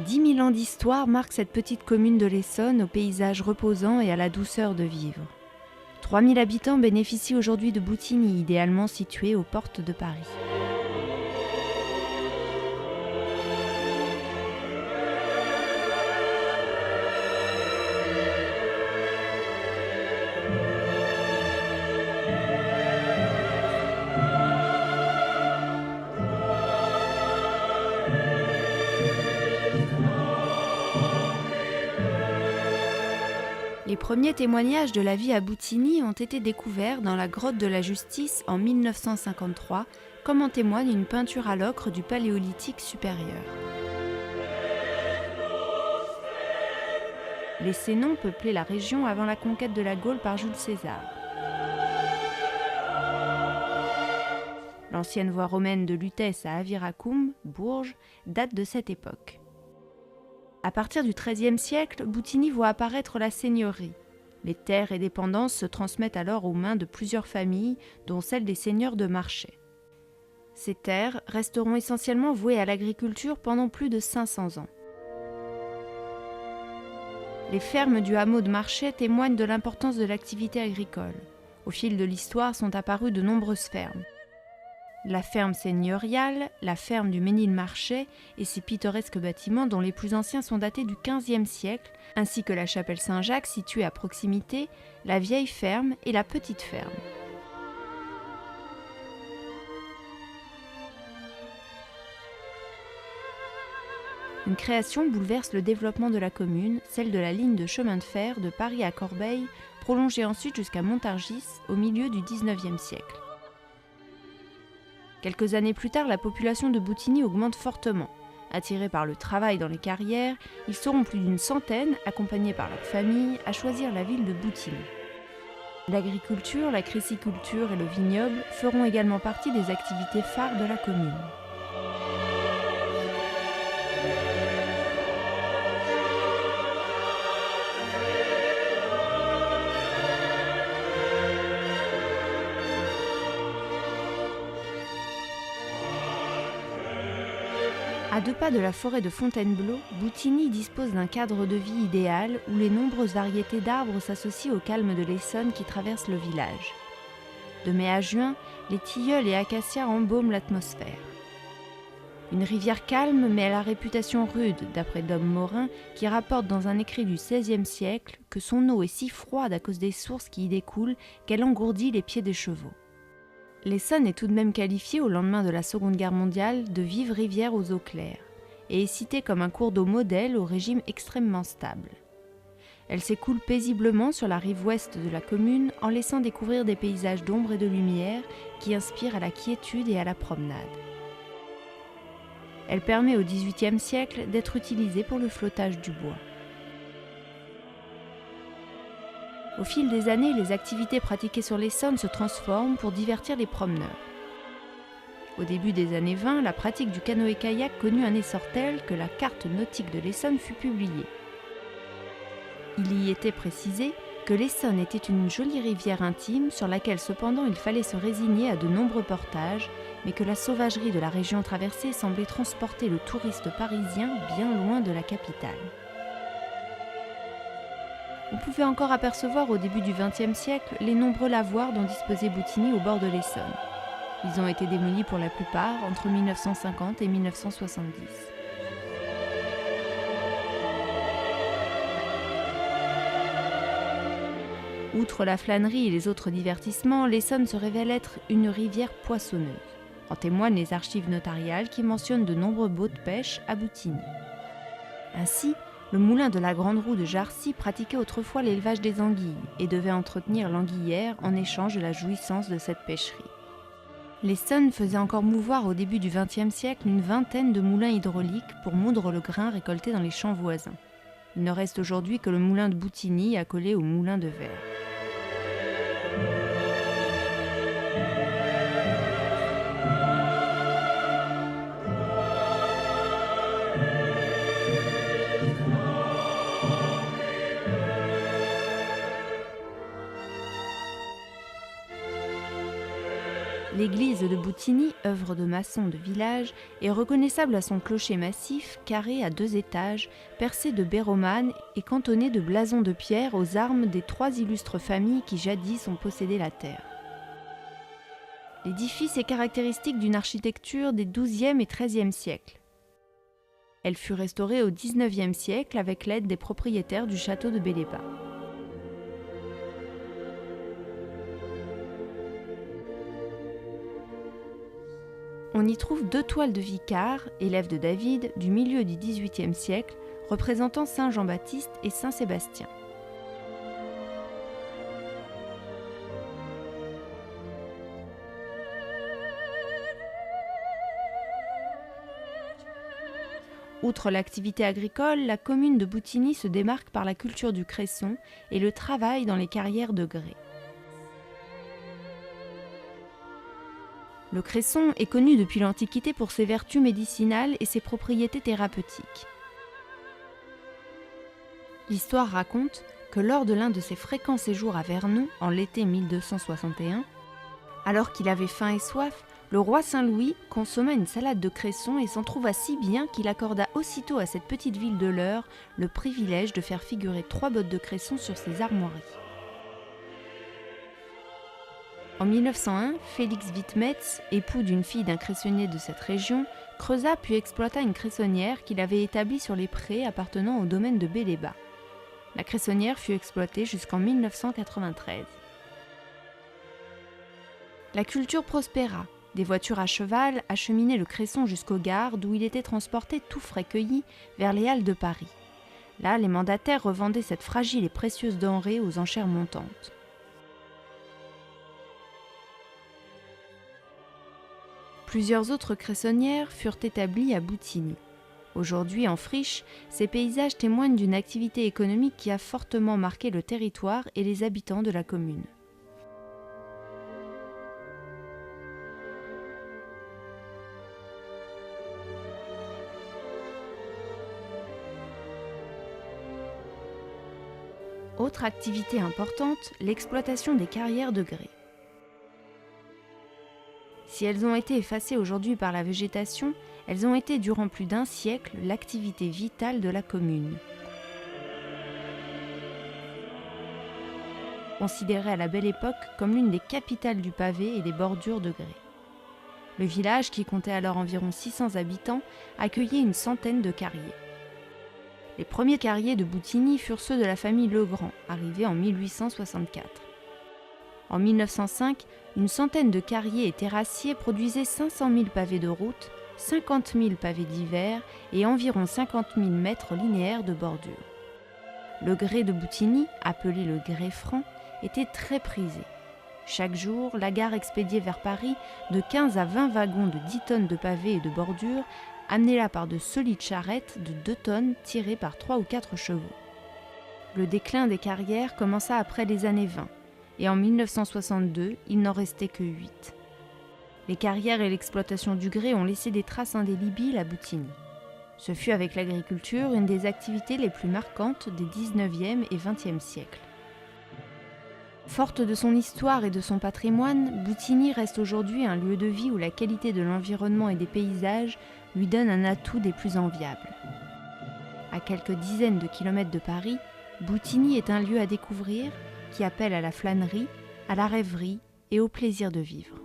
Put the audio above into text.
10 000 ans d'histoire marquent cette petite commune de l'Essonne au paysage reposant et à la douceur de vivre. 3 000 habitants bénéficient aujourd'hui de Boutigny, idéalement situé aux portes de Paris. Les premiers témoignages de la vie à Boutigny ont été découverts dans la grotte de la Justice en 1953, comme en témoigne une peinture à l'ocre du Paléolithique supérieur. Les Sénons peuplaient la région avant la conquête de la Gaule par Jules César. L'ancienne voie romaine de Lutèce à Aviracum, Bourges, date de cette époque. À partir du XIIIe siècle, Boutigny voit apparaître la seigneurie. Les terres et dépendances se transmettent alors aux mains de plusieurs familles, dont celle des seigneurs de Marchais. Ces terres resteront essentiellement vouées à l'agriculture pendant plus de 500 ans. Les fermes du hameau de Marchais témoignent de l'importance de l'activité agricole. Au fil de l'histoire sont apparues de nombreuses fermes. La ferme seigneuriale, la ferme du Ménil-Marchais et ses pittoresques bâtiments dont les plus anciens sont datés du XVe siècle, ainsi que la chapelle Saint-Jacques située à proximité, la vieille ferme et la petite ferme. Une création bouleverse le développement de la commune, celle de la ligne de chemin de fer de Paris à Corbeil, prolongée ensuite jusqu'à Montargis au milieu du XIXe siècle. Quelques années plus tard, la population de Boutigny augmente fortement. Attirés par le travail dans les carrières, ils seront plus d'une centaine, accompagnés par leurs familles, à choisir la ville de Boutigny. L'agriculture, la cressiculture et le vignoble feront également partie des activités phares de la commune. À 2 pas de la forêt de Fontainebleau, Boutigny dispose d'un cadre de vie idéal où les nombreuses variétés d'arbres s'associent au calme de l'Essonne qui traverse le village. De mai à juin, les tilleuls et acacias embaument l'atmosphère. Une rivière calme mais à la réputation rude, d'après Dom Morin, qui rapporte dans un écrit du XVIe siècle que son eau est si froide à cause des sources qui y découlent qu'elle engourdit les pieds des chevaux. L'Essonne est tout de même qualifiée au lendemain de la Seconde Guerre mondiale de vive rivière aux eaux claires et est citée comme un cours d'eau modèle au régime extrêmement stable. Elle s'écoule paisiblement sur la rive ouest de la commune en laissant découvrir des paysages d'ombre et de lumière qui inspirent à la quiétude et à la promenade. Elle permet au XVIIIe siècle d'être utilisée pour le flottage du bois. Au fil des années, les activités pratiquées sur l'Essonne se transforment pour divertir les promeneurs. Au début des années 20, la pratique du canoë-kayak connut un essor tel que la carte nautique de l'Essonne fut publiée. Il y était précisé que l'Essonne était une jolie rivière intime sur laquelle cependant il fallait se résigner à de nombreux portages, mais que la sauvagerie de la région traversée semblait transporter le touriste parisien bien loin de la capitale. On pouvait encore apercevoir au début du XXe siècle les nombreux lavoirs dont disposait Boutigny au bord de l'Essonne. Ils ont été démolis pour la plupart entre 1950 et 1970. Outre la flânerie et les autres divertissements, l'Essonne se révèle être une rivière poissonneuse. En témoignent les archives notariales qui mentionnent de nombreux baux de pêche à Boutigny. Ainsi, le moulin de la Grande Roue de Jarcy pratiquait autrefois l'élevage des anguilles et devait entretenir l'anguillière en échange de la jouissance de cette pêcherie. L'Essonne faisait encore mouvoir au début du XXe siècle une vingtaine de moulins hydrauliques pour moudre le grain récolté dans les champs voisins. Il ne reste aujourd'hui que le moulin de Boutigny accolé au moulin de verre. L'église de Boutigny, œuvre de maçon de village, est reconnaissable à son clocher massif, carré à 2 étages, percé de baies romanes et cantonné de blasons de pierre aux armes des 3 illustres familles qui jadis ont possédé la terre. L'édifice est caractéristique d'une architecture des XIIe et XIIIe siècles. Elle fut restaurée au XIXe siècle avec l'aide des propriétaires du château de Bélébat. On y trouve 2 toiles de Vicard, élèves de David, du milieu du XVIIIe siècle, représentant Saint Jean-Baptiste et Saint Sébastien. Outre l'activité agricole, la commune de Boutigny se démarque par la culture du cresson et le travail dans les carrières de grès. Le cresson est connu depuis l'Antiquité pour ses vertus médicinales et ses propriétés thérapeutiques. L'histoire raconte que lors de l'un de ses fréquents séjours à Vernon, en l'été 1261, alors qu'il avait faim et soif, le roi Saint-Louis consomma une salade de cresson et s'en trouva si bien qu'il accorda aussitôt à cette petite ville de l'Eure le privilège de faire figurer 3 bottes de cresson sur ses armoiries. En 1901, Félix Wittmetz, époux d'une fille d'un cressonnier de cette région, creusa puis exploita une cressonnière qu'il avait établie sur les prés appartenant au domaine de Bélébat. La cressonnière fut exploitée jusqu'en 1993. La culture prospéra. Des voitures à cheval acheminaient le cresson jusqu'aux gares d'où il était transporté tout frais cueilli vers les halles de Paris. Là, les mandataires revendaient cette fragile et précieuse denrée aux enchères montantes. Plusieurs autres cressonnières furent établies à Boutigny. Aujourd'hui en friche, ces paysages témoignent d'une activité économique qui a fortement marqué le territoire et les habitants de la commune. Autre activité importante, l'exploitation des carrières de grès. Si elles ont été effacées aujourd'hui par la végétation, elles ont été durant plus d'1 siècle l'activité vitale de la commune. Considérée à la Belle Époque comme l'une des capitales du pavé et des bordures de grès. Le village, qui comptait alors environ 600 habitants, accueillait une centaine de carriers. Les premiers carriers de Boutigny furent ceux de la famille Legrand, arrivés en 1864. En 1905, une centaine de carriers et terrassiers produisaient 500 000 pavés de route, 50 000 pavés d'hiver et environ 50 000 mètres linéaires de bordure. Le grès de Boutigny, appelé le grès franc, était très prisé. Chaque jour, la gare expédiait vers Paris de 15 à 20 wagons de 10 tonnes de pavés et de bordure, amenés là par de solides charrettes de 2 tonnes tirées par 3 ou 4 chevaux. Le déclin des carrières commença après les années 20, et en 1962, il n'en restait que 8. Les carrières et l'exploitation du grès ont laissé des traces indélébiles à Boutigny. Ce fut avec l'agriculture une des activités les plus marquantes des 19e et 20e siècles. Forte de son histoire et de son patrimoine, Boutigny reste aujourd'hui un lieu de vie où la qualité de l'environnement et des paysages lui donne un atout des plus enviables. À quelques dizaines de kilomètres de Paris, Boutigny est un lieu à découvrir qui appelle à la flânerie, à la rêverie et au plaisir de vivre.